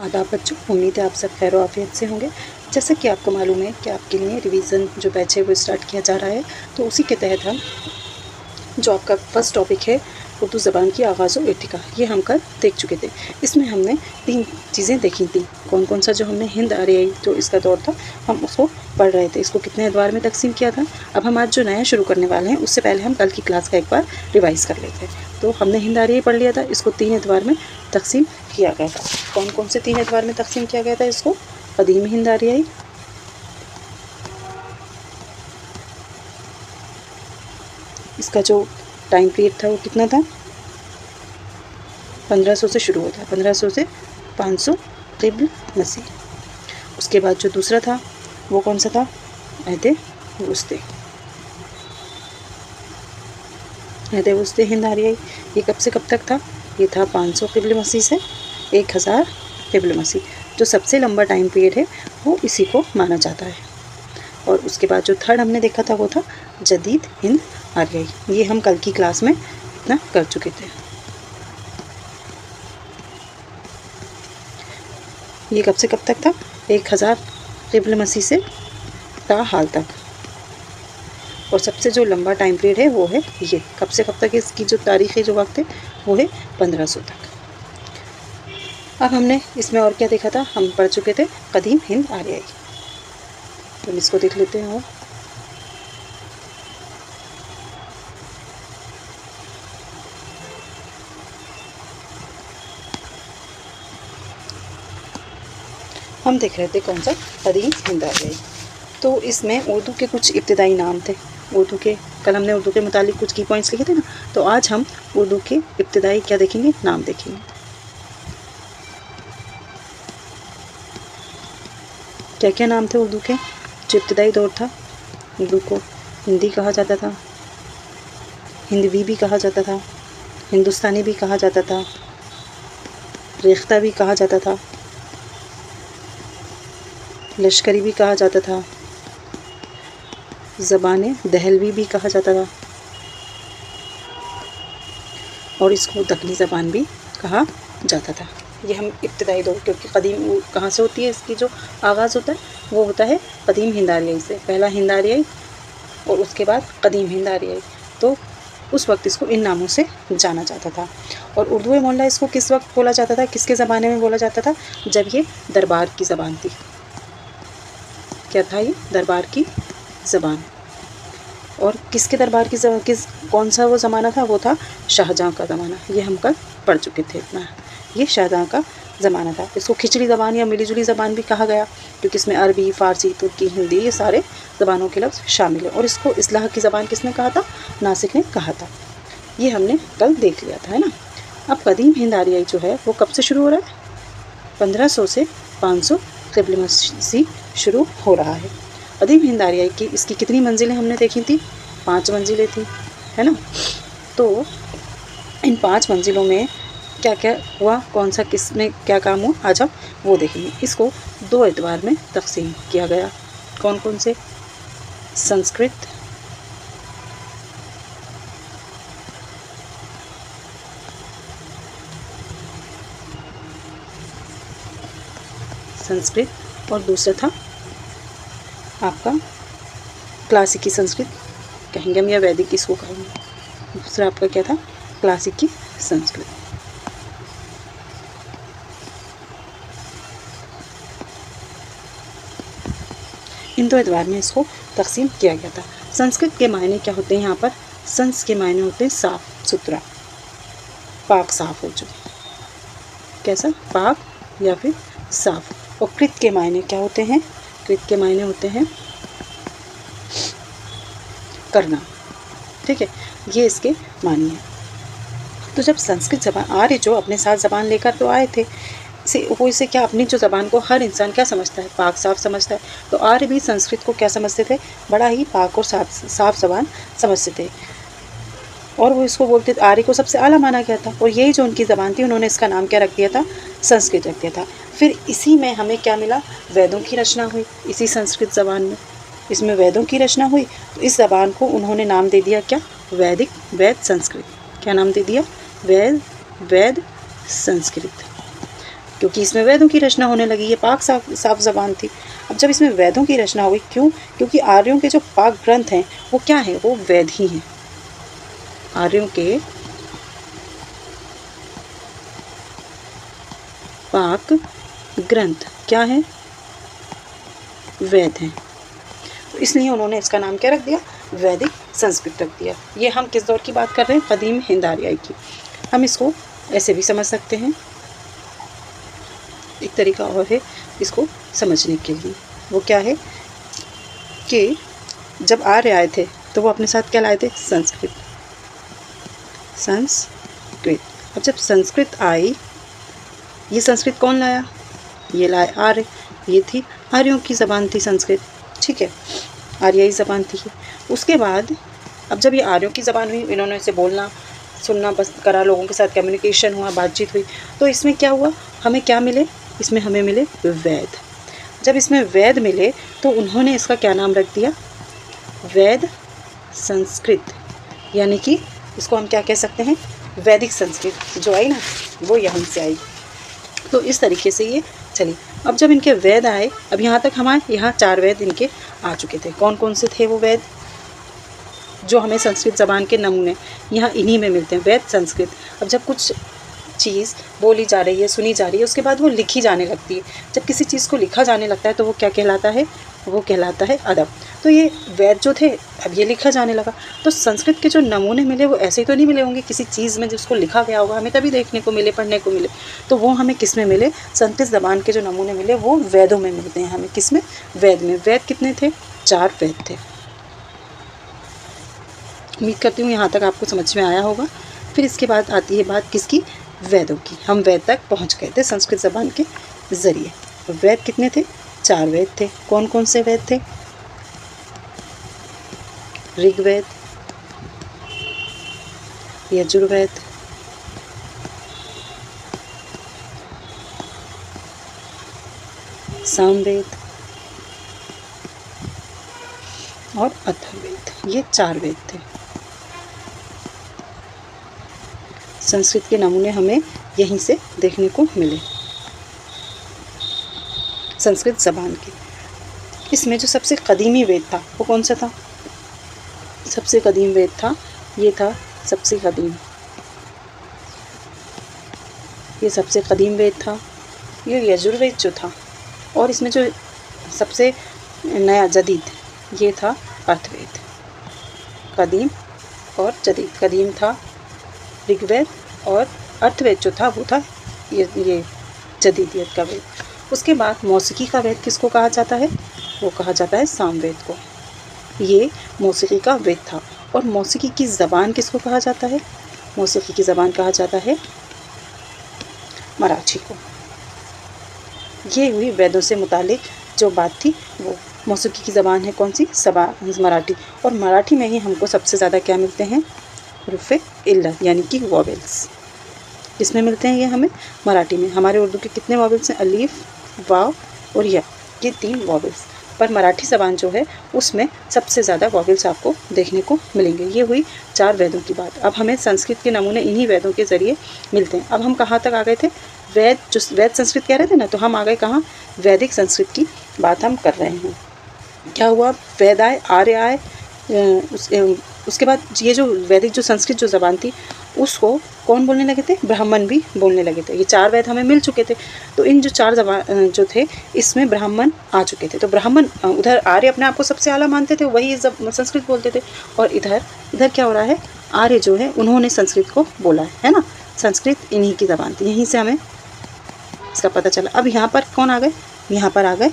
आदाब बच्चों, उम्मीद है आप सब खैर आफियत से होंगे। जैसा कि आपको मालूम है कि आपके लिए रिवीजन जो बैच है वो स्टार्ट किया जा रहा है, तो उसी के तहत हम जो आपका फर्स्ट टॉपिक है उर्दू ज़बान की आगाज़ व इर्तिका, ये हम कल देख चुके थे। इसमें हमने 3 चीज़ें देखी थी। कौन कौन सा? जो हमने हिंद आर्याई जो इसका दौर था हम उसको पढ़ रहे थे। इसको कितने अदवार में तकसीम किया था। अब हम आज जो नया शुरू करने वाले हैं उससे पहले हम कल की क्लास का एक बार रिवाइज़ कर लेते हैं। तो हमने हिंद आर्याई पढ़ लिया था, इसको 3 अदवार में तकसीम किया गया था। कौन कौन से 3 अदवार में तकसीम किया गया था इसको? कदीम हिंद आर्याई, इसका जो टाइम पीरियड था वो कितना था? 1500 से शुरू होता है, 1500 से 500 क़िब्ल मसीह। उसके बाद जो दूसरा था वो कौन सा था? अहद वुस्ते। अहद वुस्ते हिंद आर्याई, ये कब से कब तक था? ये था 500 क़िब्ल मसीह से 1000 क़िब्ल मसीह। जो सबसे लंबा टाइम पीरियड है वो इसी को माना जाता है। और उसके बाद जो थर्ड हमने देखा था वो था जदीद हिंद आर्याई। ये हम कल की क्लास में इतना कर चुके थे। ये कब से कब तक था? 1000 क़िब्ल मसीह से ताहाल तक। और सबसे जो लंबा टाइम पीरियड है वो है ये, कब से कब तक? इसकी जो तारीख़ है, जो वक्त है वो है 1500 तक। अब हमने इसमें और क्या देखा था? हम पढ़ चुके थे कदीम हिंद आर्याई। तो इसको देख लेते हैं। और हम देख रहे थे कौन सा? कदीम हिंद आर्याई। तो इसमें उर्दू के कुछ इब्तिदाई नाम थे। उर्दू के कल हमने उर्दू के मुतालिक कुछ की पॉइंट्स लिखे थे ना, तो आज हम उर्दू के इब्तिदाई क्या देखेंगे? नाम देखेंगे। क्या क्या नाम थे उर्दू के? जो इब्तिदाई दौर था, उर्दू को हिंदी कहा जाता था, हिंदवी भी कहा जाता था, हिंदुस्तानी भी कहा जाता था, रेख्ता भी कहा जाता था, लश्करी भी कहा जाता था, ज़बान दहलवी भी कहा जाता था, और इसको दक्कनी ज़बान भी कहा जाता था। ये हम इब्तिदाई दौर, क्योंकि कदीम कहाँ से होती है, इसकी जो आगाज़ होता है वो होता है कदीम हिंद आर्याई से। पहला हिंद आर्याई और उसके बाद कदीम हिंद आर्याई। तो उस वक्त इसको इन नामों से जाना जाता था। और उर्दू मोहल्ला इसको किस वक्त बोला जाता था? किसके ज़माने में बोला जाता था? जब ये दरबार की ज़बान थी। क्या था ये? दरबार की ज़बान। और किसके दरबार की कौन सा वो ज़माना था? वो था शाहजहाँ का ज़माना। ये हम कल पढ़ चुके थे इतना। ये शाहजहाँ का ज़माना था। इसको खिचड़ी ज़बान या मिली जुली ज़बान भी कहा गया, क्योंकि इसमें अरबी, फ़ारसी, तुर्की, हिंदी ये सारे ज़बानों के लफ्ज़ शामिल हैं। और इसको इस्लाह की ज़बान किसने कहा था? नासिक ने कहा था। ये हमने कल देख लिया था, है ना। अब कदीम हिंद आर्याई जो है वो कब से शुरू हो रहा है? 1500 से 500 क़िब्ल मसीह शुरू हो रहा है। कदीम हिंद आर्याई की इसकी कितनी मंजिलें हमने देखी थी? 5 मंजिलें थी, है ना। तो इन 5 मंजिलों में क्या क्या हुआ, कौन सा किस में क्या काम हुआ, आज हम वो देखेंगे। इसको 2 एतबार में तकसीम किया गया। कौन कौन से? संस्कृत और दूसरा था आपका क्लासिकी संस्कृत कहेंगे हम, या वैदिक इसको कहेंगे। दूसरा आपका क्या था? क्लासिकी संस्कृत। इन 2 एतबार में इसको तकसीम किया गया था। संस्कृत के मायने क्या होते हैं? यहाँ पर संस के मायने होते हैं साफ सुथरा, पाक साफ हो चुके। कैसा? पाक या फिर साफ। और कृत के मायने क्या होते हैं? कृत के मायने होते हैं करना। ठीक है, ये इसके मानी है। तो जब संस्कृत ज़बान आर्य जो अपने साथ ज़बान लेकर तो आए थे, वो इसे क्या, अपनी जो ज़बान को हर इंसान क्या समझता है? पाक साफ समझता है। तो आर्य भी संस्कृत को क्या समझते थे? बड़ा ही पाक और साफ ज़बान समझते थे। और वो इसको बोलते थे, आर्य को सबसे आला माना गया था। और यही जो उनकी ज़बान थी, उन्होंने इसका नाम क्या रख दिया था? संस्कृत रख दिया था। फिर इसी में हमें क्या मिला? वेदों की रचना हुई इसी संस्कृत ज़बान में। इसमें वेदों की रचना हुई, तो इस ज़बान को उन्होंने नाम दे दिया क्या? वैदिक, वैद संस्कृत। क्या नाम दे दिया? वैद संस्कृत। क्योंकि इसमें वेदों की रचना होने लगी, ये पाक साफ ज़बान थी। अब जब इसमें वेदों की रचना हुई, क्यों? क्योंकि आर्यों के जो पाक ग्रंथ हैं वो क्या है? वो वेद ही हैं। आर्यों के पाक ग्रंथ क्या है? वेद हैं। तो इसलिए उन्होंने इसका नाम क्या रख दिया? वैदिक संस्कृत रख दिया। ये हम किस दौर की बात कर रहे हैं? कदीम हिंद आर्याई की। हम इसको ऐसे भी समझ सकते हैं, एक तरीका और है इसको समझने के लिए। वो क्या है कि जब आर्य आए थे तो वो अपने साथ क्या लाए थे? संस्कृत। अब जब संस्कृत आई, ये संस्कृत कौन लाया? ये लाए आर्य। ये थी आर्यों की ज़बान थी संस्कृत, ठीक है, आर्याई ज़बान थी। उसके बाद अब जब ये आर्यों की ज़बान हुई, इन्होंने इसे बोलना सुनना बस करा, लोगों के साथ कम्युनिकेशन हुआ, बातचीत हुई, तो इसमें क्या हुआ? हमें क्या मिले? इसमें हमें मिले वेद। जब इसमें वेद मिले तो उन्होंने इसका क्या नाम रख दिया? वेद संस्कृत। यानी कि इसको हम क्या कह सकते हैं? वैदिक संस्कृत जो आई ना, वो यहीं से आई। तो इस तरीके से ये चली। अब जब इनके वेद आए, अब यहाँ तक हमारे यहाँ 4 वेद इनके आ चुके थे। कौन कौन से थे वो वेद जो हमें संस्कृत ज़बान के नमूने यहाँ इन्हीं में मिलते हैं? वेद संस्कृत। अब जब कुछ चीज़ बोली जा रही है, सुनी जा रही है, उसके बाद वो लिखी जाने लगती है। जब किसी चीज़ को लिखा जाने लगता है तो वो क्या कहलाता है? वो कहलाता है अदब। तो ये वेद जो थे, अब ये लिखा जाने लगा। तो संस्कृत के जो नमूने मिले वो ऐसे ही तो नहीं मिले होंगे किसी चीज़ में जिसको लिखा गया होगा, हमें तभी देखने को मिले, पढ़ने को मिले। तो वो हमें किस में मिले? संस्कृत ज़बान के जो नमूने मिले वो वेदों में मिलते हैं हमें। किस में? वेद में। वेद कितने थे? 4 वेद थे। उम्मीद करती हूँ यहाँ तक आपको समझ में आया होगा। फिर इसके बाद आती है बात किसकी? वेदों की। हम वेद तक पहुँच गए थे संस्कृत ज़बान के ज़रिए। तो वेद कितने थे? 4 वेद थे। कौन कौन से वेद थे? ऋग्वेद, यजुर्वेद, सामवेद और अथर्ववेद। ये 4 वेद थे। संस्कृत के नमूने हमें यहीं से देखने को मिले, संस्कृत ज़बान के। इसमें जो सबसे कदीमी वेद था वो कौन सा था? सबसे कदीम वेद था, ये था सबसे कदीम, ये सबसे कदीम वेद था। ये यजुर्वेद जो था, और इसमें जो सबसे नया जदीद, ये था अर्थवेद। कदीम और जदीद। कदीम था ऋग्वेद और अर्थवेद जो था वो था ये जदीदियत का वेद। उसके बाद मौसीकी का वेद किसको कहा जाता है? वो कहा जाता है सामवेद को। ये मौसीकी का वेद था। और मौसीकी की ज़बान किसको कहा जाता है? मौसीकी की ज़बान कहा जाता है मराठी को। ये हुई वेदों से मुतालिक जो बात थी वो। मौसीकी की ज़बान है कौन सी? मराठी। और मराठी में ही हमको सबसे ज़्यादा क्या मिलते हैं? हुरूफ़े इल्लत यानी कि वॉवेल्स। किसमें मिलते हैं ये हमें? मराठी में। हमारे उर्दू के कितने वॉवेल्स हैं? अलीफ, वाव और या, ये 3 वॉवेल्स। पर मराठी ज़बान जो है उसमें सबसे ज़्यादा वॉवेल्स आपको देखने को मिलेंगे। ये हुई 4 वेदों की बात। अब हमें संस्कृत के नमूने इन्हीं वेदों के ज़रिए मिलते हैं। अब हम कहाँ तक आ गए थे? वेद संस्कृत कह रहे थे ना, तो हम आ गए कहाँ? वैदिक संस्कृत की बात हम कर रहे हैं। क्या हुआ? वेद आए, आर्य आए, उसके बाद ये जो वैदिक जो संस्कृत जो ज़बान थी उसको कौन बोलने लगे थे? ब्राह्मण भी बोलने लगे थे। ये 4 वेद हमें मिल चुके थे, तो इन जो 4 ज़बान जो थे इसमें ब्राह्मण आ चुके थे। तो ब्राह्मण, उधर आर्य अपने आप को सबसे आला मानते थे, वही संस्कृत बोलते थे। और इधर क्या हो रहा है? आर्य जो है उन्होंने संस्कृत को बोला है ना। संस्कृत इन्हीं की ज़बान थी, यहीं से हमें इसका पता चला। अब यहाँ पर कौन आ गए? यहाँ पर आ गए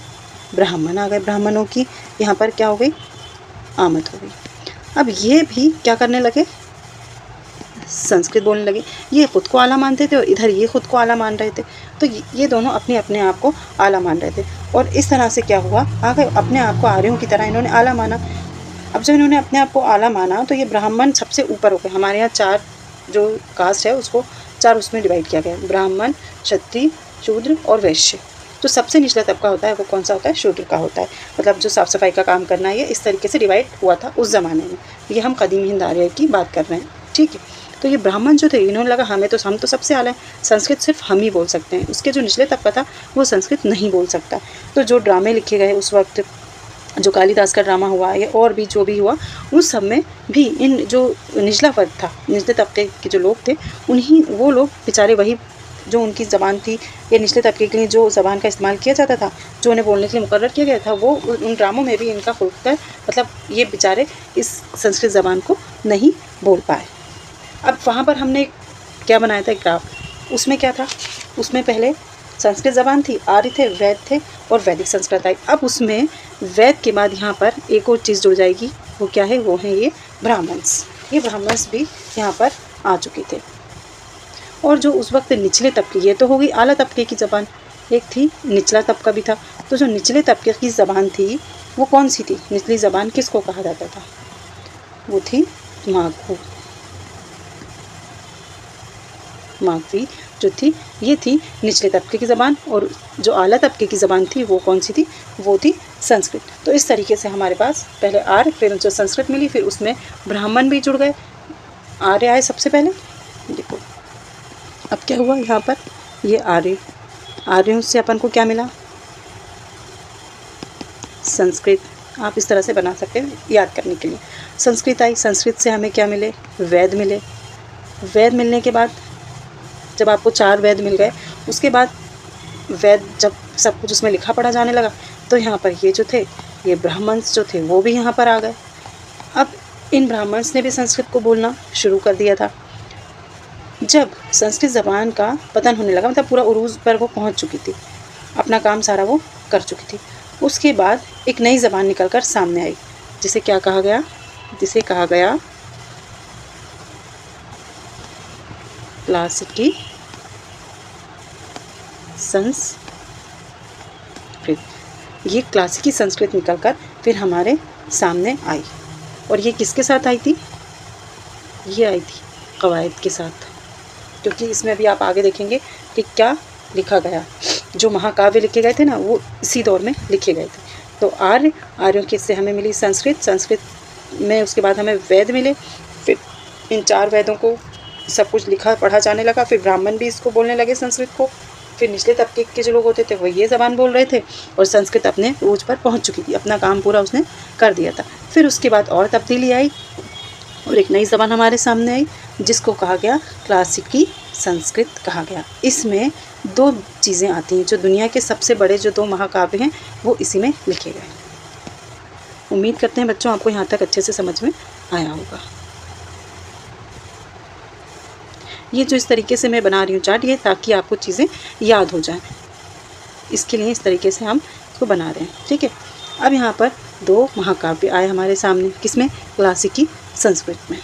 ब्राह्मण आ गए। ब्राह्मणों की यहाँ पर क्या हो गई? आमद हो गई। अब ये भी क्या करने लगे? संस्कृत बोलने लगे। ये खुद को आला मानते थे और इधर ये खुद को आला मान रहे थे। तो ये दोनों अपने आप को आला मान रहे थे। और इस तरह से क्या हुआ? आगे अपने आप को आर्यों की तरह इन्होंने आला माना। अब जब इन्होंने अपने आप को आला माना तो ये ब्राह्मण सबसे ऊपर हो गए। हमारे यहाँ 4 जो कास्ट है उसको 4 उसमें डिवाइड किया गया है, ब्राह्मण, क्षत्रिय, शूद्र और वैश्य। जो सबसे निचला तबका होता है वो कौन सा होता है? शूद्र का होता है। मतलब जो साफ़ सफाई का काम करना है, ये इस तरीके से डिवाइड हुआ था उस ज़माने में। ये हम कदीम हिंद आर्य की बात कर रहे हैं, ठीक है। तो ये ब्राह्मण जो थे इन्होंने लगा हम तो सबसे आला है, संस्कृत सिर्फ हम ही बोल सकते हैं। उसके जो निचले तबका था वो संस्कृत नहीं बोल सकता। तो जो ड्रामे लिखे गए उस वक्त, जो कालिदास का ड्रामा हुआ या और भी जो भी हुआ, उस सब में भी इन जो निचला वर्ग था, निचले तबके के जो लोग थे, उन्हीं वो लोग बेचारे वही जो उनकी ज़बान थी या निचले तबके के लिए जो ज़बान का इस्तेमाल किया जाता था, जो उन्हें बोलने के लिए मुकर्रर किया गया था, वो उन ड्रामों में भी इनका खुलकर मतलब ये बेचारे इस संस्कृत ज़बान को नहीं बोल पाए। अब वहाँ पर हमने क्या बनाया था, एक ग्राफ। उसमें क्या था, उसमें पहले संस्कृत ज़बान थी, आर्य थे, वैद थे और वैदिक संस्कृत आई। अब उसमें वैद के बाद यहाँ पर एक और चीज़ जुड़ जाएगी, वो क्या है, वो है ये ब्राह्मण्स। ये ब्राह्मण्स भी यहाँ पर आ चुके थे। और जो उस वक्त निचले तबके, ये तो हो गई आला तबके की ज़बान, एक थी निचला तबका भी था। तो जो निचले तबके की ज़बान थी वो कौन सी थी, निचली ज़बान किसको कहा जाता था, वो थी मागधी। मागधी जो थी ये थी निचले तबके की ज़बान, और जो आला तबके की ज़बान थी वो कौन सी थी, वो थी संस्कृत। तो इस तरीके से हमारे पास पहले आर्य, फिर जो संस्कृत मिली, फिर उसमें ब्राह्मण भी जुड़ गए। आर्य आए सबसे पहले, देखो अब क्या हुआ यहाँ पर, ये आर्यों से अपन को क्या मिला, संस्कृत। आप इस तरह से बना सकते हैं याद करने के लिए। संस्कृत आई, संस्कृत से हमें क्या मिले, वेद मिले। वेद मिलने के बाद जब आपको 4 वेद मिल गए, उसके बाद वेद जब सब कुछ उसमें लिखा पढ़ा जाने लगा, तो यहाँ पर ये जो थे, ये ब्राह्मण्स जो थे वो भी यहाँ पर आ गए। अब इन ब्राह्मण्स ने भी संस्कृत को बोलना शुरू कर दिया था। जब संस्कृत ज़बान का पतन होने लगा, मतलब पूरा उरूज पर वो पहुँच चुकी थी, अपना काम सारा वो कर चुकी थी, उसके बाद एक नई ज़बान निकल कर सामने आई, जिसे क्या कहा गया, जिसे कहा गया क्लासिकी संस्कृत। ये क्लासिकी संस्कृत निकलकर फिर हमारे सामने आई, और ये किसके साथ आई थी, ये आई थी कवायद के साथ, क्योंकि इसमें भी आप आगे देखेंगे कि क्या लिखा गया। जो महाकाव्य लिखे गए थे ना, वो इसी दौर में लिखे गए थे। तो आर्यों के से हमें मिली संस्कृत में, उसके बाद हमें वेद मिले, फिर इन 4 वेदों को सब कुछ लिखा पढ़ा जाने लगा, फिर ब्राह्मण भी इसको बोलने लगे संस्कृत को। फिर निचले तबके के जो लोग होते थे वो ये ज़बान बोल रहे थे, और संस्कृत अपने उरूज पर पहुंच चुकी थी, अपना काम पूरा उसने कर दिया था। फिर उसके बाद और तब्दीली आई और एक नई ज़बान हमारे सामने आई, जिसको कहा गया क्लासिकी संस्कृत कहा गया। इसमें 2 चीज़ें आती हैं, जो दुनिया के सबसे बड़े जो 2 महाकाव्य हैं वो इसी में लिखे गए। उम्मीद करते हैं बच्चों आपको यहाँ तक अच्छे से समझ में आया होगा। ये जो इस तरीके से मैं बना रही हूँ चार्ट, ये ताकि आपको चीज़ें याद हो जाएं, इसके लिए इस तरीके से हम इसको बना रहे हैं, ठीक है। अब यहाँ पर 2 महाकाव्य आए हमारे सामने, किसमें, क्लासिकी संस्कृत में।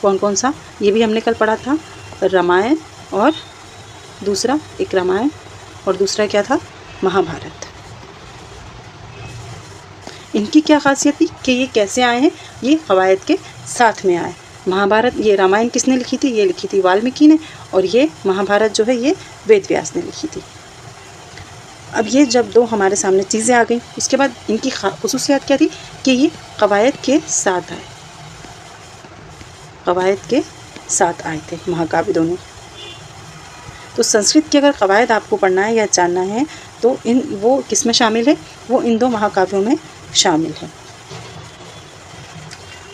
कौन कौन सा, ये भी हमने कल पढ़ा था, रामायण और दूसरा, एक रामायण और दूसरा क्या था, महाभारत। इनकी क्या खासियत थी कि ये कैसे आए हैं, ये कवायद के साथ में आए। महाभारत, ये रामायण किसने लिखी थी, ये लिखी थी वाल्मीकि ने, और ये महाभारत जो है ये वेद व्यास ने लिखी थी। अब ये जब 2 हमारे सामने चीज़ें आ गई, उसके बाद इनकी खुसूसियत क्या थी कि ये कवायद के साथ आए, कवायद के साथ आए थे महाकाव्य दोनों। तो संस्कृत की अगर कवायद आपको पढ़ना है या जानना है तो वो किस में शामिल है, वो इन 2 महाकाव्यों में शामिल है।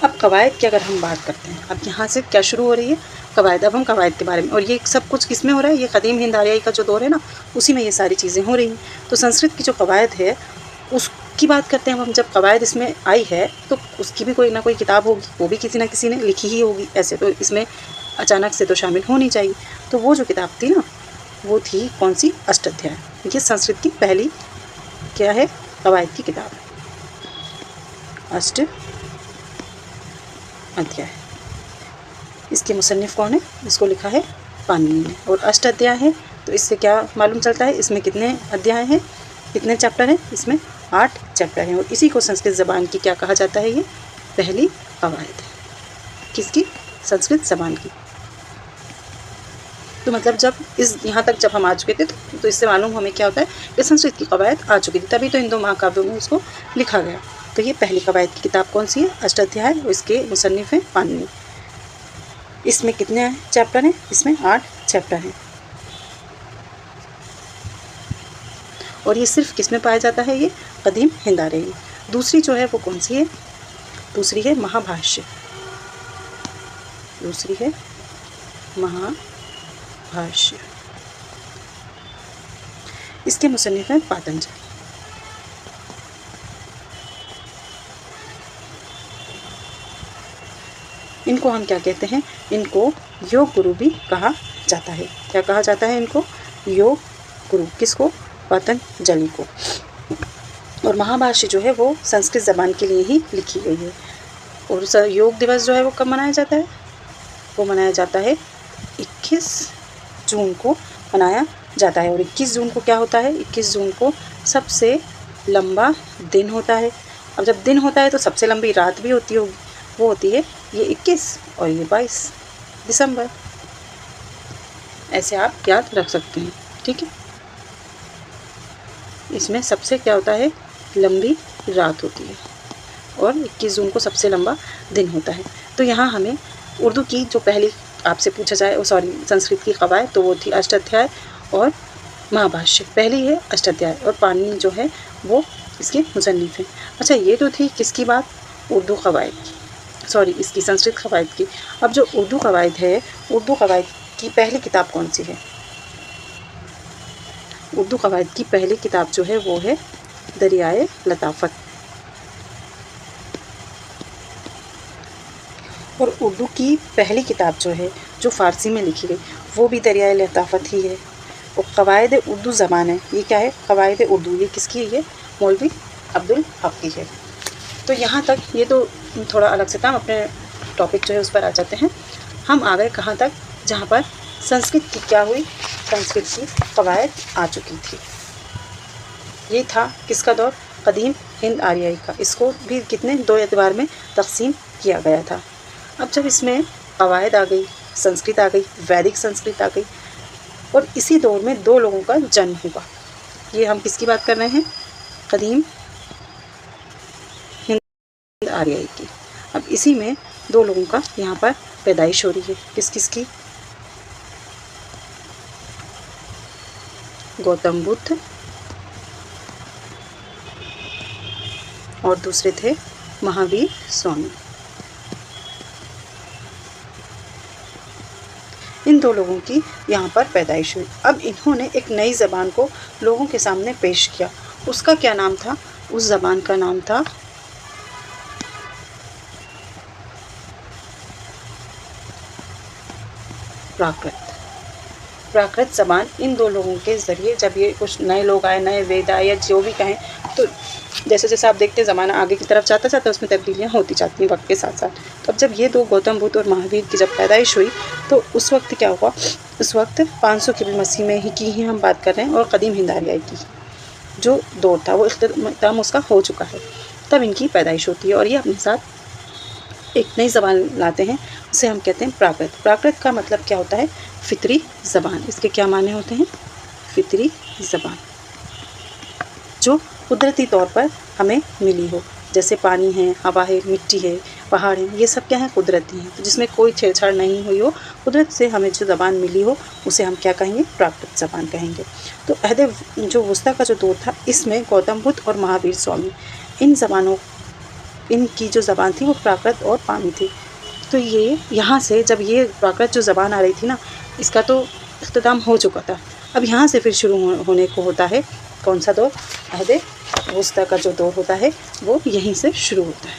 अब कवायद की अगर हम बात करते हैं, अब यहाँ से क्या शुरू हो रही है, कवायद। अब हम कवायद के बारे में, और ये सब कुछ किस में हो रहा है, ये कदीम हिंद आर्याई का जो दौर है ना, उसी में ये सारी चीज़ें हो रही हैं। तो संस्कृत की जो कवायद है उसकी बात करते हैं हम। जब कवायद इसमें आई है तो उसकी भी कोई ना कोई किताब होगी, वो भी किसी ना किसी ने लिखी ही होगी, ऐसे तो इसमें अचानक से तो शामिल होनी चाहिए। तो वो जो किताब थी ना, वो थी कौन सी, अष्टाध्याय। ये संस्कृत की पहली क्या है, कवायद की किताब है, अष्टाध्याय। इसके मुसन्निफ कौन है, इसको लिखा है पाणिनि ने। और अष्टाध्याय है तो इससे क्या मालूम चलता है, इसमें कितने अध्याय हैं, कितने चैप्टर हैं, इसमें 8 चैप्टर हैं। और इसी को संस्कृत ज़बान की क्या कहा जाता है, ये पहली कवायद है, किसकी, संस्कृत ज़बान की। तो मतलब जब इस यहाँ तक जब हम आ चुके थे तो इससे मालूम हमें क्या होता है कि संस्कृत की कवायद आ चुकी थी, तभी तो इन 2 महाकाव्यों में उसको लिखा गया। तो ये पहली कवायद की किताब कौन सी है, अष्टाध्याय, और इसके मुसन्निफ हैं पाणिनि। इसमें कितने चैप्टर हैं? इसमें 8 चैप्टर हैं। और ये सिर्फ किस में पाया जाता है? ये कदीम हिंद आर्यई में। दूसरी जो है वो कौन सी है? दूसरी है महाभाष्य। दूसरी है महाभाष्य। इसके मुसन्निफ हैं पातंजलि। इनको हम क्या कहते हैं? इनको योग गुरु भी कहा जाता है। क्या कहा जाता है इनको? योग गुरु। किसको? पतंजलि को। और महाभाष्य जो है वो संस्कृत ज़बान के लिए ही लिखी गई है। और योग दिवस जो है वो कब मनाया जाता है? वो मनाया जाता है 21 जून को मनाया जाता है। और 21 जून को क्या होता है? 21 जून को सबसे लंबा दिन होता है। अब जब दिन होता है तो सबसे लंबी रात भी होती होगी। वो होती है ये 21 और ये 22 दिसंबर। ऐसे आप याद रख सकते हैं, ठीक है। इसमें सबसे क्या होता है? लंबी रात होती है और 21 जून को सबसे लंबा दिन होता है। तो यहाँ हमें उर्दू की जो पहली आपसे पूछा जाए, संस्कृत की कवायद, तो वो थी अष्टाध्याय और महाभाष्य। पहली है अष्टाध्याय और पाणिनि जो है वो इसके मुसन्निफ हैं। अच्छा, ये तो थी किसकी बात? उर्दू कवायद की, इसकी संस्कृत कवायद की। अब जो उर्दू कवायद है, उर्दू कवायद की पहली किताब कौन सी है? उर्दू कवायद की पहली किताब जो है वो है दरियाए लताफ़त। और उर्दू की पहली किताब जो है जो फ़ारसी में लिखी गई वो भी दरियाए लताफ़त ही है। और कवायद उर्दू ज़बान है, ये क्या है? कवायद उर्दू, ये किसकी है? ये मौलवी अब्दुल हक की है। तो यहाँ तक ये तो थोड़ा अलग से था। हम अपने टॉपिक जो है उस पर आ जाते हैं। हम आ गए कहाँ तक? जहाँ पर संस्कृत की क्या हुई? संस्कृत की कवायद आ चुकी थी। ये था किसका दौर? कदीम हिंद आर्यई का। इसको भी कितने 2 एतबार में तकसीम किया गया था। अब जब इसमें कवायद आ गई, संस्कृत आ गई, वैदिक संस्कृत आ गई, और इसी दौर में 2 लोगों का जन्म हुआ। ये हम किसकी बात कर रहे हैं? कदीम हिंद आर्यई की। अब इसी में 2 लोगों का यहाँ पर पैदाइश हो रही है। किस किस की? गौतम बुद्ध और दूसरे थे महावीर स्वामी। इन 2 लोगों की यहाँ पर पैदाइश हुई। अब इन्होंने एक नई ज़बान को लोगों के सामने पेश किया। उसका क्या नाम था? उस ज़बान का नाम था प्राकृत। प्राकृत ज़बान इन 2 लोगों के ज़रिए, जब ये कुछ नए लोग आए, नए वेद आए या जो भी कहें, तो जैसे जैसे आप देखते हैं ज़माना आगे की तरफ जाता जाता है, उसमें तब्दीलियाँ होती जाती हैं वक्त के साथ साथ। तो अब जब ये 2 गौतम बुद्ध और महावीर की जब पैदाइश हुई तो उस वक्त क्या हुआ? उस वक्त 500 क़िबल मसीह में ही हम बात कर रहे हैं। और कदीम हिंद आर्यई की जो दौर था वो इख्तिताम उसका हो चुका है। तब इनकी पैदाइश होती है और ये अपने साथ एक नई ज़बान लाते हैं, उसे हम कहते हैं प्राकृत। प्राकृत का मतलब क्या होता है? फितरी ज़बान। इसके क्या माने होते हैं? फितरी ज़बान, जो कुदरती तौर पर हमें मिली हो। जैसे पानी है, हवा है, मिट्टी है, पहाड़ है, ये सब क्या है? कुदरती हैं। तो जिसमें कोई छेड़छाड़ नहीं हुई हो, कुदरत से हमें जो ज़बान मिली हो, उसे हम क्या कहेंगे? प्राकृत ज़बान कहेंगे। तो अहद जो वुस्ता का जो दौर था, इसमें गौतम बुद्ध और महावीर स्वामी, इनकी जो ज़बान थी वो प्राकृत और पानी थी। तो ये यहाँ से जब ये प्राकृत जो ज़बान आ रही थी ना, इसका तो इख्तिताम हो चुका था। अब यहाँ से फिर शुरू होने को होता है कौन सा दौर? अहद वुस्ता का जो दौर होता है वो यहीं से शुरू होता है।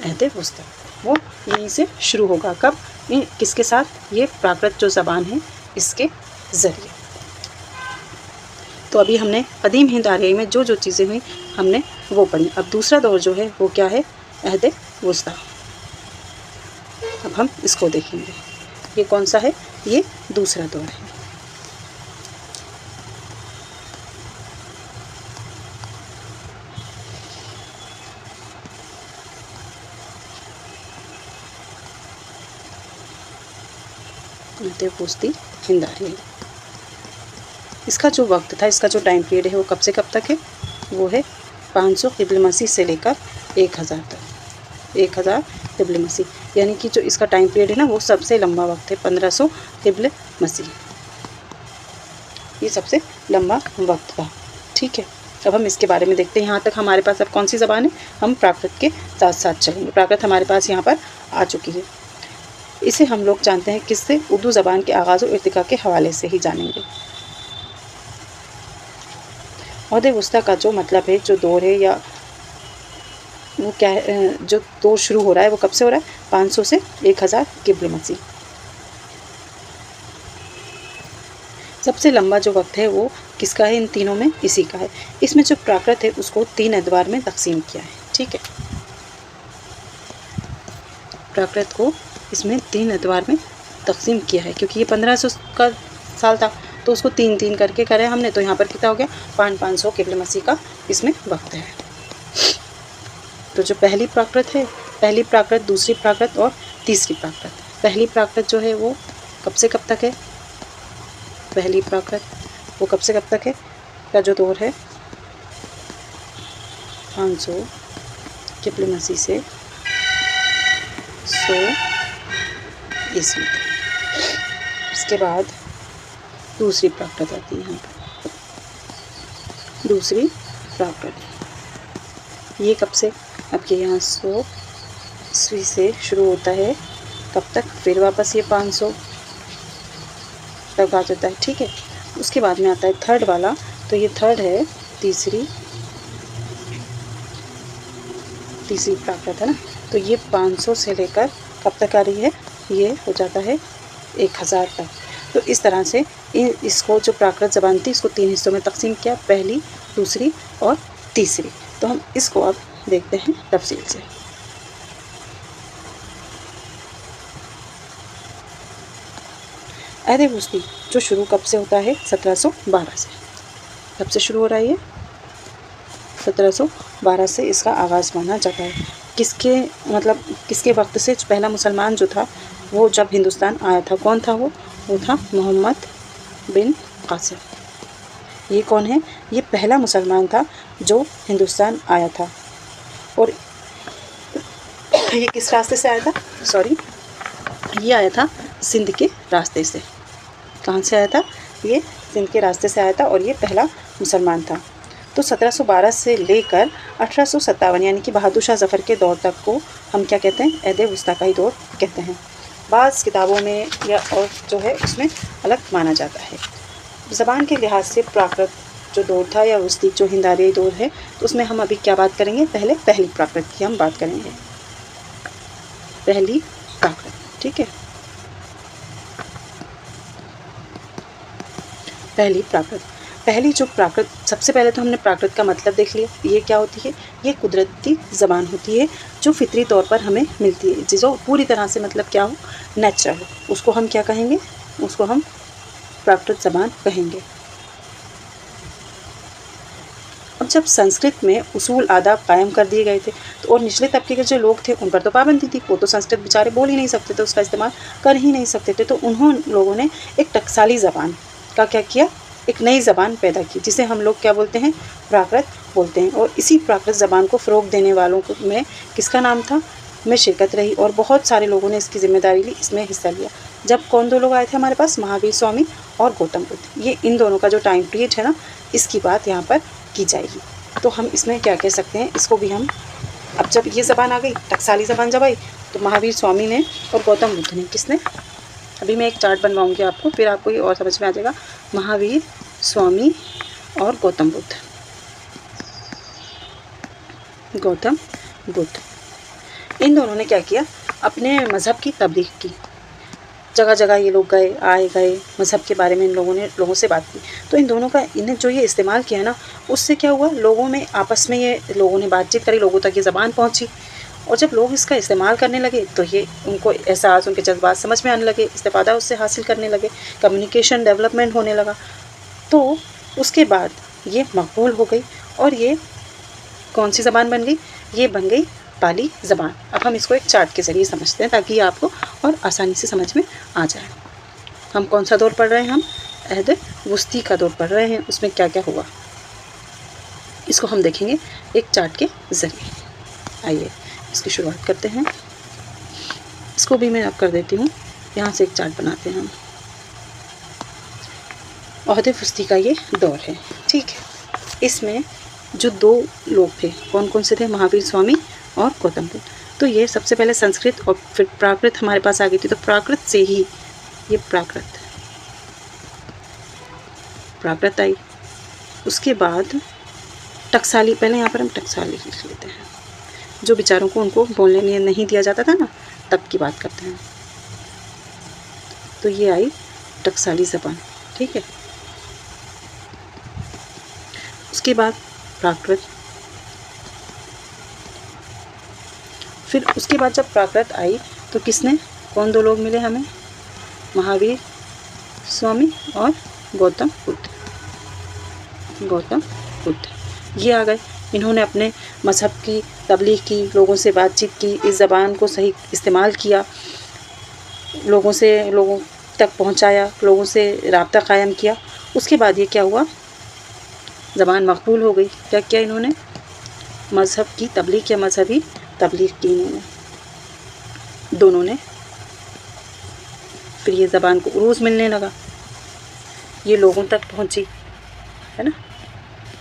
अहद वुस्ता वो यहीं से शुरू होगा। कब? किसके साथ? ये प्राकृत जो ज़बान है इसके ज़रिए। तो अभी हमने कदीम हिंद आर्यई में जो जो चीज़ें हुई हमने वो पढ़ी। अब दूसरा दौर जो है वो क्या है? अहद वुस्ता। अब हम इसको देखेंगे। ये कौन सा है? ये दूसरा दौर है। पूछती हिंद आर्यई। इसका जो वक्त था, इसका जो टाइम पीरियड है वो कब से कब तक है? वो है 500 क़िब्ल मसीह से लेकर 1000 तक, 1000 क़िब्ल मसीह, यानी कि जो इसका टाइम पीरियड है ना वो सबसे लंबा वक्त है 1500 क़िब्ल मसीह, ये सबसे लंबा वक्त था। ठीक है, अब हम इसके बारे में देखते हैं। यहाँ तक हमारे पास अब कौन सी ज़बान है, हम प्राकृत के साथ साथ चलेंगे। प्राकृत हमारे पास यहाँ पर आ चुकी है। इसे हम लोग जानते हैं किससे, उर्दू ज़बान के आगाज़ और इर्तिका के हवाले से ही जानेंगे। औहदे वुस्ता का जो मतलब है, जो दौर है या वो क्या है, जो दौर शुरू हो रहा है वो कब से हो रहा है, 500 से 1000 क़िब्ल मसीह। सबसे लंबा जो वक्त है वो किसका है, इन तीनों में इसी का है। इसमें जो प्राकृत है उसको 3 अदवार में तकसीम किया है। ठीक है, प्राकृत को इसमें 3 अदवार में तकसीम किया है, क्योंकि ये 1500 का साल था तो उसको 3-3 करके करे हमने, तो यहाँ पर कितना हो गया, 500 क़िब्ल मसीह का इसमें वक्त है। तो जो पहली प्राकृत है, पहली प्राकृत, दूसरी प्राकृत और तीसरी प्राकृत, पहली प्राकृत जो है वो कब से कब तक है, पहली प्राकृत वो कब से कब तक है, का जो दौर है 500 क़िब्ल मसीह से 100 ईस्वी तक। इसके बाद दूसरी प्राकृत आती है यहाँ पर, दूसरी प्राकृत ये कब से, अब ये यहाँ 100 ईस्वी से शुरू होता है, कब तक, फिर वापस ये 500 तक आ जाता है। ठीक है, उसके बाद में आता है थर्ड वाला, तो ये थर्ड है तीसरी प्राकृत है ना, तो ये 500 से लेकर कब तक आ रही है, ये हो जाता है 1000 तक। तो इस तरह से इसको जो प्राकृत ज़बान थी इसको 3 हिस्सों में तकसीम किया, पहली, दूसरी और तीसरी। तो हम इसको अब देखते हैं तफसील से। अहद वस्ती जो शुरू कब से होता है, 1712 से। कब से शुरू हो रहा है ये, 1712 से इसका आगाज़ माना जाता है। किसके मतलब किसके वक्त से, पहला मुसलमान जो था वो जब हिंदुस्तान आया था, कौन था वो था मोहम्मद बिन कासिम। ये कौन है, ये पहला मुसलमान था जो हिंदुस्तान आया था। और ये किस रास्ते से आया था, सॉरी, ये आया था सिंध के रास्ते से। कहाँ से आया था, ये सिंध के रास्ते से आया था और ये पहला मुसलमान था। तो 1712 से लेकर 1857 यानी कि बहादुर शाह ज़फ़र के दौर तक को हम क्या कहते हैं, अहद वुस्ता का ही दौर कहते हैं। बाज़ किताबों में या और जो है उसमें अलग माना जाता है। ज़बान के लिहाज से प्राकृत जो दौर था या वस्ती जो हिंदारी दौर है, तो उसमें हम अभी क्या बात करेंगे, पहले पहली प्राकृत की हम बात करेंगे, पहली प्राकृत। ठीक है, पहली प्राकृत, पहली जो प्राकृत, सबसे पहले तो हमने प्राकृत का मतलब देख लिया, ये क्या होती है, ये कुदरती ज़बान होती है जो फितरी तौर पर हमें मिलती है, जो पूरी तरह से मतलब क्या हो, नेचुरल हो, उसको हम क्या कहेंगे, उसको हम प्राकृत ज़बान कहेंगे। अब जब संस्कृत में उसूल आदाब कायम कर दिए गए थे तो और निचले तबके के जो लोग थे उन पर तो पाबंदी थी, वो तो संस्कृत बेचारे बोल ही नहीं सकते थे, उसका इस्तेमाल कर ही नहीं सकते थे, तो उन्होंने लोगों ने एक टकसाली ज़बान का क्या किया, एक नई ज़बान पैदा की, जिसे हम लोग क्या बोलते हैं, प्राकृत बोलते हैं। और इसी प्राकृत ज़बान को फ़रोग़ देने वालों में किसका नाम था, में शिरकत रही और बहुत सारे लोगों ने इसकी ज़िम्मेदारी ली, इसमें हिस्सा लिया। जब कौन दो लोग आए थे हमारे पास, महावीर स्वामी और गौतम बुद्ध, ये इन दोनों का जो टाइम पीरियड है ना, इसकी बात यहाँ पर की जाएगी। तो हम इसमें क्या कह सकते हैं, इसको भी हम, अब जब ये ज़बान आ गई, टकसाली ज़बान जब आई, तो महावीर स्वामी ने और गौतम बुद्ध ने, किसने, अभी मैं एक चार्ट बनवाऊंगी आपको, फिर आपको ये और समझ में आ जाएगा। महावीर स्वामी और गौतम बुद्ध, गौतम बुद्ध, इन दोनों ने क्या किया, अपने मज़हब की तबलीग की। जगह जगह ये लोग गए, आए गए, मज़हब के बारे में इन लोगों ने लोगों से बात की। तो इन दोनों का, इन्हें जो ये इस्तेमाल किया ना, उससे क्या हुआ, लोगों में आपस में ये लोगों ने बातचीत करी, लोगों तक ये ज़बान पहुंची। और जब लोग इसका इस्तेमाल करने लगे तो ये उनको एहसास, उनके जज्बात समझ में आने लगे, इस्तिफ़ादा उससे हासिल करने लगे, कम्युनिकेशन डेवलपमेंट होने लगा। तो उसके बाद ये मकबूल हो गई और ये कौन सी ज़बान बन गई, ये बन गई पाली ज़बान। अब हम इसको एक चार्ट के ज़रिए समझते हैं ताकि ये आपको और आसानी से समझ में आ जाए। हम कौन सा दौर पढ़ रहे हैं, हम अहद वस्ती का दौर पढ़ रहे हैं, उसमें क्या क्या हुआ। इसको हम देखेंगे एक चार्ट के ज़रिए। आइए इसकी शुरुआत करते हैं। इसको भी मैं अब कर देती हूँ। यहाँ से एक चार्ट बनाते हैं हम। ओहदे फुस्ती का ये दौर है, ठीक है। इसमें जो 2 लोग थे, कौन कौन से थे? महावीर स्वामी और गौतम बुद्ध। तो ये सबसे पहले संस्कृत और फिर प्राकृत हमारे पास आ गई थी। तो प्राकृत से ही ये प्राकृत आई। उसके बाद टकसाली, पहले यहाँ पर हम टकसाली लिख लेते हैं। जो विचारों को उनको बोलने नहीं दिया जाता था ना, तब की बात करते हैं। तो ये आई टकसाली ज़बान, ठीक है। उसके बाद प्राकृत, फिर उसके बाद जब प्राकृत आई तो किसने, कौन 2 लोग मिले हमें? महावीर स्वामी और गौतम बुद्ध। ये आ गए। इन्होंने अपने मज़हब की तबलीग की, लोगों से बातचीत की, इस ज़बान को सही इस्तेमाल किया, लोगों तक पहुंचाया, लोगों से राब्ता कायम किया। उसके बाद ये क्या हुआ? ज़बान मकबूल हो गई। क्या किया इन्होंने? मज़हब की तबलीग या मज़हबी तबलीग की इन्होंने, दोनों ने। फिर ये ज़बान को उरूज मिलने लगा, ये लोगों तक पहुंची, है ना।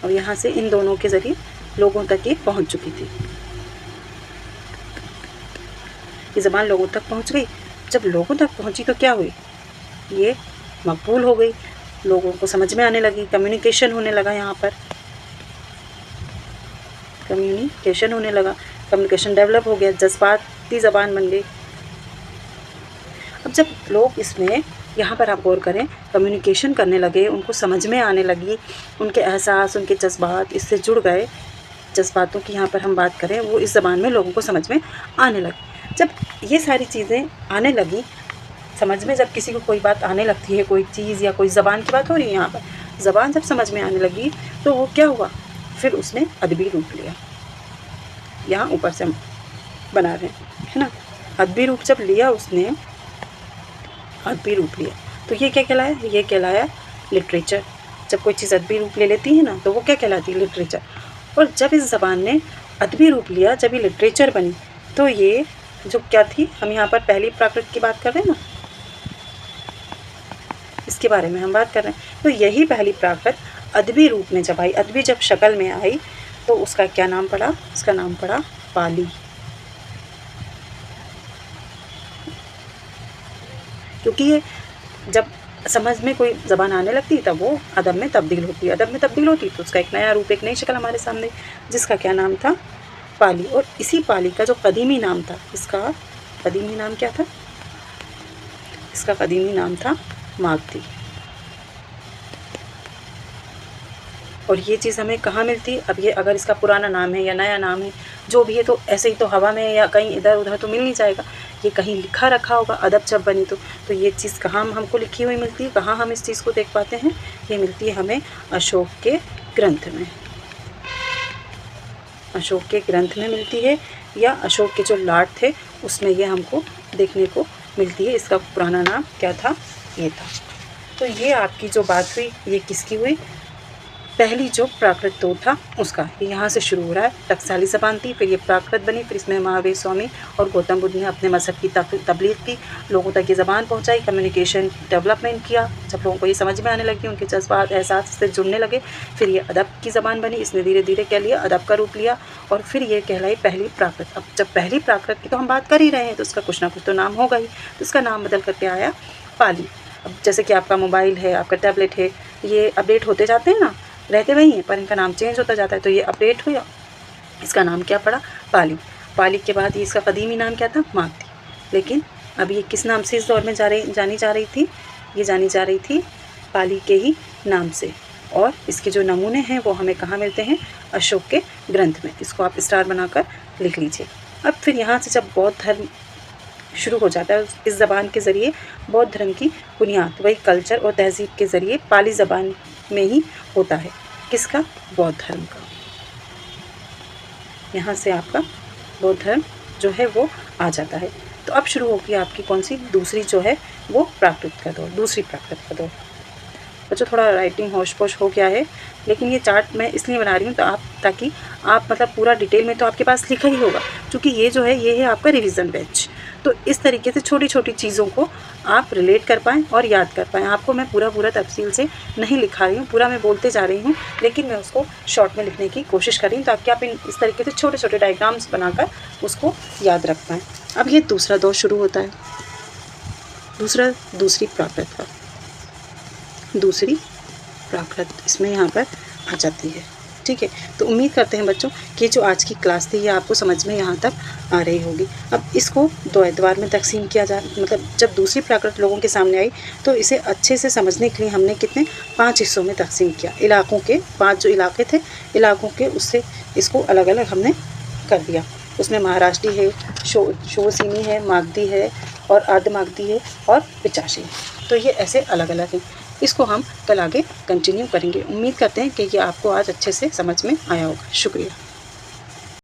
और यहाँ से इन दोनों के ज़रिए लोगों तक ये पहुंच चुकी थी। ये ज़बान लोगों तक पहुंच गई। जब लोगों तक पहुंची तो क्या हुई? ये मकबूल हो गई, लोगों को समझ में आने लगी, कम्युनिकेशन होने लगा। यहाँ पर कम्युनिकेशन डेवलप हो गया, जज्बाती ज़बान बन गई। अब जब लोग इसमें, यहाँ पर आप गौर करें, कम्युनिकेशन करने लगे, उनको समझ में आने लगी, उनके एहसास, उनके जज्बात इससे जुड़ गए। जज्बातों की यहाँ पर हम बात करें, वो इस ज़बान में लोगों को समझ में आने लगी। जब ये सारी चीज़ें आने लगी समझ में, जब किसी को कोई बात आने लगती है, कोई चीज़ या कोई ज़बान की बात हो रही है, यहाँ पर ज़बान जब समझ में आने लगी तो वो क्या हुआ? फिर उसने अदबी रूप लिया। यहाँ ऊपर से हम बना रहे हैं, है ना। अदबी रूप जब लिया उसने, अदबी रूप लिया तो ये क्या कहलाया? ये कहलाया लिटरेचर। जब कोई चीज़ अदबी रूप ले लेती है ना, तो वो क्या कहलाती है? लिटरेचर। और जब इस ज़बान ने अदबी रूप लिया, जब ये लिटरेचर बनी, तो ये जो क्या थी, हम यहाँ पर पहली प्राकृत की बात कर रहे हैं ना, इसके बारे में हम बात कर रहे हैं। तो यही पहली प्राकृत अदबी रूप में जब आई, अदबी जब शक्ल में आई, तो उसका क्या नाम पड़ा? उसका नाम पड़ा पाली। क्योंकि ये जब समझ में कोई ज़बान आने लगती तब वो अदब में तब्दील होती है। अदब में तब्दील होती तो उसका एक नया रूप, एक नई शक्ल हमारे सामने, जिसका क्या नाम था? पाली। और इसी पाली का जो कदीमी नाम था, इसका कदीमी नाम क्या था? इसका कदीमी नाम था मागधी। और ये चीज़ हमें कहाँ मिलती है? अब ये अगर इसका पुराना नाम है या नया नाम है, जो भी है, तो ऐसे ही तो हवा में या कहीं इधर उधर तो मिल नहीं जाएगा। ये कहीं लिखा रखा होगा अदब जब बनी तो ये चीज़ कहाँ हमको लिखी हुई मिलती है? कहाँ हम इस चीज़ को देख पाते हैं? ये मिलती है हमें अशोक के ग्रंथ में। अशोक के ग्रंथ में मिलती है, या अशोक के जो लाट थे उसमें ये हमको देखने को मिलती है। इसका पुराना नाम क्या था? ये था। तो ये आपकी जो बात हुई, ये किसकी हुई? पहली जो प्राकृत दौर था उसका। ये यहाँ से शुरू हो रहा है। टकसाली ज़बान थी, फिर ये प्राकृत बनी, फिर इसमें महावीर स्वामी और गौतम बुद्ध ने अपने मज़हब की तबलीग की, लोगों तक ये ज़बान पहुँचाई, कम्युनिकेशन डेवलपमेंट किया। जब लोगों को ये समझ में आने लगी, उनके जज्बात एहसास से जुड़ने लगे, फिर ये अदब की ज़बान बनी। इसने धीरे धीरे क्या लिया? अदब का रूप लिया, और फिर ये कहलाई पहली प्राकृत। अब जब पहली प्राकृत की तो हम बात कर ही रहे हैं, तो उसका कुछ ना कुछ तो नाम होगा ही। तो उसका नाम बदल करके आया पाली। अब जैसे कि आपका मोबाइल है, आपका टैबलेट है, ये अपडेट होते जाते हैं ना, रहते वही हैं, पर इनका नाम चेंज होता जाता है। तो ये अपडेट हुआ, इसका नाम क्या पड़ा? पाली। पाली के बाद ये इसका कदीमी नाम क्या था? मागधी। लेकिन अब ये किस नाम से इस दौर में जानी जा रही थी? ये जानी जा रही थी पाली के ही नाम से। और इसके जो नमूने हैं वो हमें कहाँ मिलते हैं? अशोक के ग्रंथ में। इसको आप स्टार बनाकर लिख लीजिए। अब फिर यहाँ से जब बौद्ध धर्म शुरू हो जाता है, इस ज़बान के ज़रिए बौद्ध धर्म की बुनियाद, वही कल्चर और तहज़ीब के ज़रिए पाली ज़बान में ही होता है। किसका? बौद्ध धर्म का। यहाँ से आपका बौद्ध धर्म जो है वो आ जाता है। तो अब शुरू होगी आपकी कौन सी? दूसरी जो है वो प्राकृत का दौर, दूसरी प्राकृत का दौर। बच्चों थोड़ा राइटिंग होश पोश हो गया है, लेकिन ये चार्ट मैं इसलिए बना रही हूँ ताकि आप मतलब पूरा डिटेल में तो आपके पास लिखा ही होगा, क्योंकि ये जो है ये है आपका रिवीजन बैच। तो इस तरीके से छोटी छोटी चीज़ों को आप रिलेट कर पाएँ और याद कर पाएँ। आपको मैं पूरा तफसील से नहीं लिखा रही हूँ, पूरा मैं बोलते जा रही हूँ, लेकिन मैं उसको शॉर्ट में लिखने की कोशिश कर रही हूँ ताकि आप इस तरीके से छोटे छोटे डायग्राम्स बनाकर उसको याद रख पाएँ। अब ये दूसरा दौर शुरू होता है, दूसरी प्राकृत इसमें यहाँ पर आ जाती है। ठीक है, तो उम्मीद करते हैं बच्चों कि जो आज की क्लास थी ये आपको समझ में यहाँ तक आ रही होगी। अब इसको दो एतबार में तकसीम किया जा, मतलब जब दूसरी प्राकृत लोगों के सामने आई तो इसे अच्छे से समझने के लिए हमने कितने 5 हिस्सों में तकसीम किया। इलाकों के 5 जो इलाके थे, इलाकों के उससे इसको अलग अलग हमने कर दिया। उसमें महाराष्ट्री है, शिवसीनी है, मागधी है और अर्ध मागधी है और पिचाशी। तो ये ऐसे अलग अलग हैं। इसको हम कल आगे कंटिन्यू करेंगे। उम्मीद करते हैं कि ये आपको आज अच्छे से समझ में आया होगा। शुक्रिया।